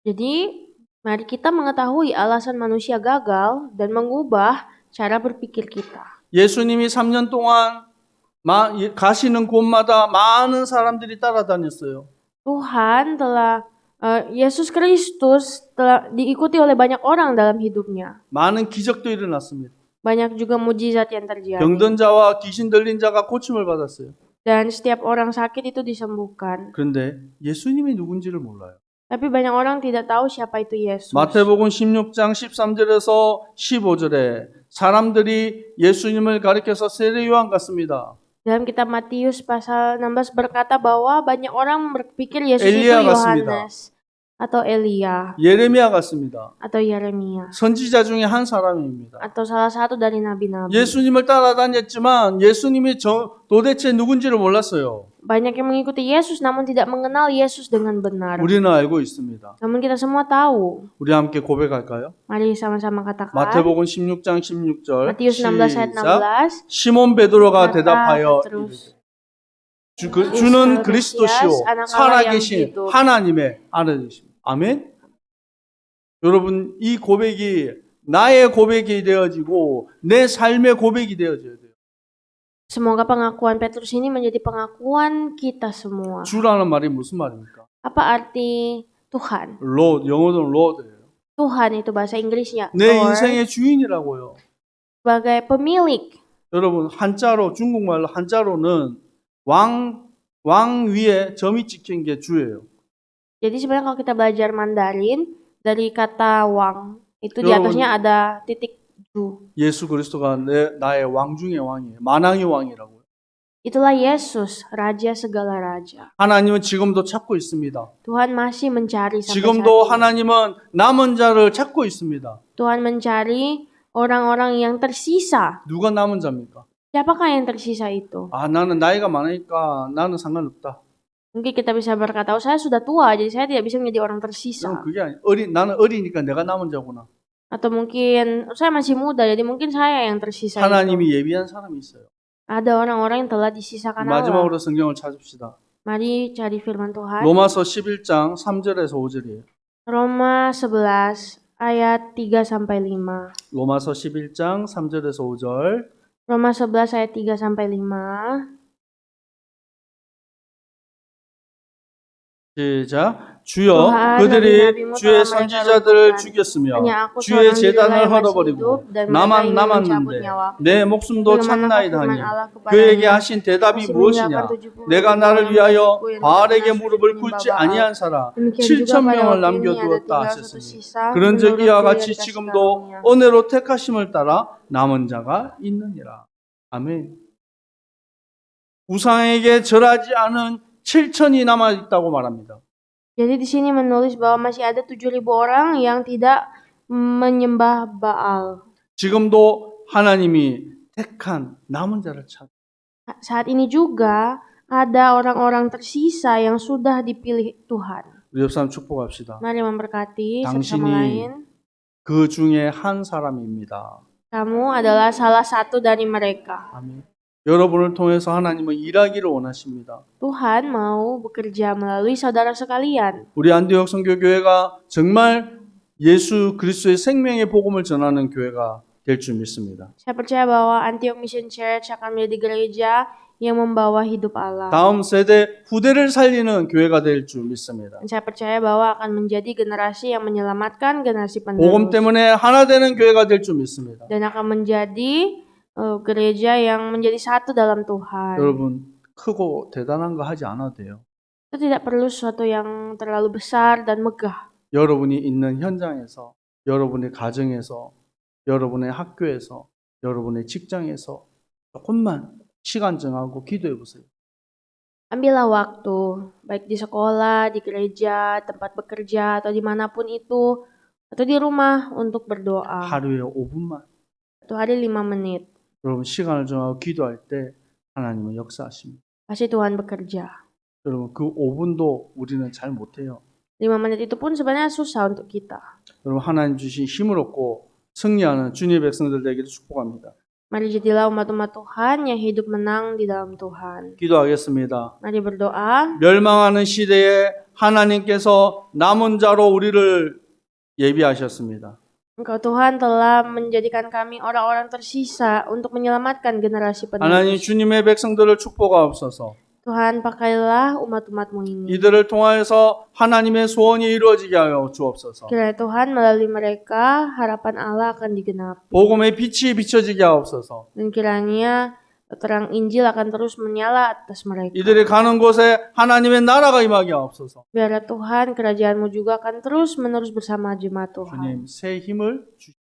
S2: Jadi mari kita mengetahui alasan manusia gagal dan mengubah cara berpikir kita.
S3: 예수님이 3년 동안 가시는 곳마다 많은 사람들이 따라다녔어요.
S2: Tuhan Yesus Kristus telah diikuti oleh banyak orang dalam hidupnya.
S3: 많은 기적도 일어났습니다.
S2: Banyak juga mujizat yang terjadi.
S3: 병든 자와 귀신 들린 자가 고침을 받았어요.
S2: Dan setiap orang sakit itu disembuhkan.
S3: 그런데 예수님이 누군지를 몰라요.
S2: Tapi banyak orang tidak tahu siapa itu Yesus.
S3: 마태복음 16장 13절에서 15절에 사람들이 예수님을 가리켜서 세례요한 같습니다.
S2: Dalam kitab Matius pasal 16 berkata bahwa banyak orang berpikir Yesus itu
S3: 엘리야 같습니다.
S2: Yohanes atau Elia
S3: 예레미야 같습니다.
S2: atau Yeremia
S3: 선지자 중에 한 사람입니다.
S2: atau salah satu dari nabi-nabi.
S3: 예수님을 따라다녔지만 예수님이 도대체 누군지를 몰랐어요.
S2: Banyak yang mengikuti Yesus namun tidak mengenal Yesus dengan benar.
S3: 우리는 알고 있습니다.
S2: Namun kita semua tahu.
S3: 우리 함께 고백할까요?
S2: Mari sama-sama katakan.
S3: 마태복음 16장 16절
S2: Matius 16 ayat 16.
S3: 시몬 베드로가
S2: Kata
S3: 대답하여
S2: Petrus,
S3: 주는 그리스도시요 살아계신
S2: hidup.
S3: 하나님의 아들이십니다. 아멘. 여러분 이 고백이 나의 고백이 되어지고 내 삶의 고백이 되어져야 돼요.
S2: Semoga pengakuan Petrus ini menjadi pengakuan kita semua.
S3: 주라는 말이 무슨 말입니까?
S2: Apa arti Tuhan?
S3: Lord, 영어로는 Lord예요.
S2: Tuhan itu bahasa Inggrisnya.
S3: 내
S2: Lord,
S3: 인생의 주인이라고요.
S2: sebagai pemilik.
S3: 여러분 한자로 중국말로 한자로는 왕 위에 점이 찍힌 게 주예요.
S2: Jadi sebenarnya kalau kita belajar Mandarin dari kata wang itu di
S3: 여러분,
S2: atasnya ada titik ju.
S3: 예수 그리스도가 나의 왕 중의 왕이에요. 만왕의 왕이라고요.
S2: Itulah Yesus, Raja segala raja.
S3: 하나님은 지금도 찾고 있습니다.
S2: Tuhan masih mencari sampai
S3: 지금도
S2: saat ini.
S3: 하나님은 남은 자를 찾고 있습니다.
S2: Tuhan mencari orang-orang yang tersisa.
S3: 누가 남은 자입니까?
S2: Siapakah yang tersisa itu?
S3: 아, 나는 나이가 많으니까 나는 상관없다.
S2: Mungkin kita bisa berkata, oh saya sudah tua, jadi saya tidak bisa menjadi orang
S3: 그럼
S2: tersisa.
S3: 그게 아니, 나는 어리니까 내가 남은 자구나.
S2: Atau mungkin saya masih muda, jadi mungkin saya yang tersisa itu.
S3: 하나님이 예비한 사람이 있어요.
S2: Ada orang-orang yang telah disisakan Allah.
S3: 마지막으로 성경을 찾읍시다.
S2: Mari cari firman Tuhan.
S3: 로마서 11장 3절에서 5절이에요.
S2: Roma 11 ayat 3-5.
S3: 로마서 11장 3절에서 5절.
S2: Roma 11 ayat 3-5.
S3: 시작. 주여
S2: Tuhan,
S3: 그들이
S2: nabi-nabimu
S3: 주의
S2: telah mereka
S3: 선지자들을
S2: lumpuhkan.
S3: 죽였으며
S2: Hanya aku
S3: 주의
S2: seorang diri
S3: 제단을
S2: yang masih
S3: 헐어버리고
S2: hidup, dan mereka
S3: 나만
S2: ingin mencabut
S3: 남았는데
S2: nyawaku.
S3: 내 목숨도
S2: Bagaimana
S3: 찾나이다
S2: firman
S3: 하니
S2: Allah kepadanya,
S3: 그에게 하신 대답이
S2: masih
S3: 무엇이냐
S2: meninggalkan 70
S3: 내가
S2: orang
S3: 나를
S2: yang
S3: 위하여
S2: menipu yang
S3: 바알에게
S2: tidak
S3: 무릎을
S2: menyembah
S3: 꿇지
S2: Baal.
S3: 아니한 사람
S2: Demikian juga
S3: 7천
S2: pada
S3: 명을
S2: waktu ini ada
S3: 남겨두었다
S2: tinggal satu
S3: 하셨으니
S2: sisa
S3: 그런
S2: menurut
S3: 적 이와
S2: dia
S3: 같이
S2: dikasih
S3: 지금도
S2: karunia.
S3: 은혜로 택하심을 따라 남은 자가 있느니라. 아멘. 우상에게 절하지 않은 7천이 남아 있다고 말합니다.
S2: Jadi di sini menulis bahwa masih ada 7.000 orang yang tidak menyembah Baal.
S3: 지금도 하나님이 택한 남은 자를 찾아.
S2: Saat ini juga ada orang-orang tersisa yang sudah dipilih Tuhan.
S3: 우리 옆 사람 축복합시다.
S2: Mari memberkati satu
S3: 당신이
S2: sama lain.
S3: 그 중에 한 사람입니다.
S2: Kamu adalah salah satu dari mereka.
S3: 아멘. 여러분을 통해서 하나님은 일하기를 원하십니다.
S2: Tuhan mau bekerja melalui saudara sekalian.
S3: 우리 안디옥 선교교회가 정말 예수 그리스도의 생명의 복음을 전하는 교회가 될 줄 믿습니다.
S2: Saya percaya bahwa Antioch Mission Church akan menjadi gereja yang membawa hidup Allah.
S3: 다음 세대 후대를 살리는 교회가 될 줄 믿습니다.
S2: Dan saya percaya bahwa akan menjadi generasi yang menyelamatkan generasi
S3: 복음
S2: penerus.
S3: 때문에 하나 되는 교회가 될 줄 믿습니다.
S2: Dan akan menjadi gereja yang menjadi satu dalam Tuhan.
S3: 여러분 크고 대단한 거 하지 않아도 돼요.
S2: Itu tidak perlu sesuatu yang terlalu besar dan megah.
S3: 여러분이 있는 현장에서, 여러분의 가정에서, 여러분의 학교에서, 여러분의 직장에서 조금만 시간 정하고 기도해 보세요.
S2: Ambillah waktu, baik di sekolah, di gereja, tempat bekerja, atau dimanapun itu, atau di rumah untuk berdoa.
S3: 하루에 5분만.
S2: 1 hari 5 menit.
S3: 여러분 시간을 정하고 기도할 때 하나님은 역사하십니다.
S2: Pasti Tuhan bekerja.
S3: 여러분 그 5분도 우리는 잘 못해요.
S2: 5 menit itu pun sebenarnya susah untuk kita.
S3: 여러분 하나님 주신 힘을 얻고 승리하는 주님의 백성들 되기를 축복합니다.
S2: Mari jadilah umat-umat Tuhan yang hidup menang di dalam Tuhan.
S3: 기도하겠습니다.
S2: Mari berdoa.
S3: 멸망하는 시대에 하나님께서 남은 자로 우리를 예비하셨습니다.
S2: Engkau Tuhan telah menjadikan kami orang-orang tersisa untuk menyelamatkan generasi
S3: 하나님
S2: penerus.
S3: 주님의 백성들을 축복하옵소서.
S2: Tuhan, pakailah umat-umat-Mu ini.
S3: 이들을 통하여서 하나님의 소원이 이루어지게 하여 주옵소서.
S2: Kiranya Tuhan melalui mereka harapan Allah akan digenapi.
S3: 복음의 빛이 비춰지게 하옵소서.
S2: Dan kiranya terang Injil akan terus menyala atas mereka.
S3: 이들이 가는 곳에 하나님의 나라가 임하게 하옵소서.
S2: Biarlah Tuhan kerajaan-Mu juga akan terus menerus bersama jemaat Tuhan.
S3: 주님 새 힘을 주시옵소서.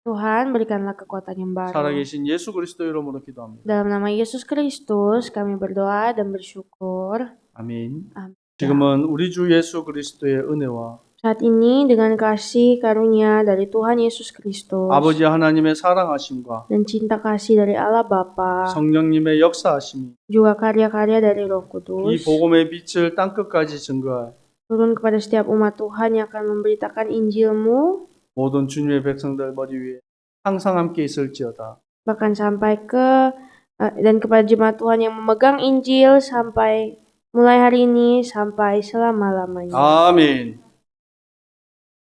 S2: Tuhan, berikanlah kekuatan yang baru.
S3: 살아계신 예수 그리스도 이름으로 기도합니다.
S2: Dalam nama Yesus Kristus kami berdoa dan bersyukur.
S3: 아멘.
S2: Amin.
S3: 지금은 우리 주 예수 그리스도의 은혜와
S2: Saat ini dengan kasih karunia dari Tuhan Yesus Kristus
S3: 아버지 하나님의 사랑하심과
S2: dan cinta kasih dari Allah Bapa,
S3: 성령님의 역사하심이
S2: juga karya-karya dari Roh
S3: 이
S2: Kudus
S3: 복음의 빛을 땅끝까지 증거할
S2: turun kepada setiap umat Tuhan yang akan memberitakan Injil-Mu,
S3: 모든 주님의 백성들 머리 위에 항상 함께 있을지어다.
S2: bahkan sampai dan kepada jemaat Tuhan yang memegang Injil sampai mulai hari ini sampai selama-lamanya.
S3: 아멘.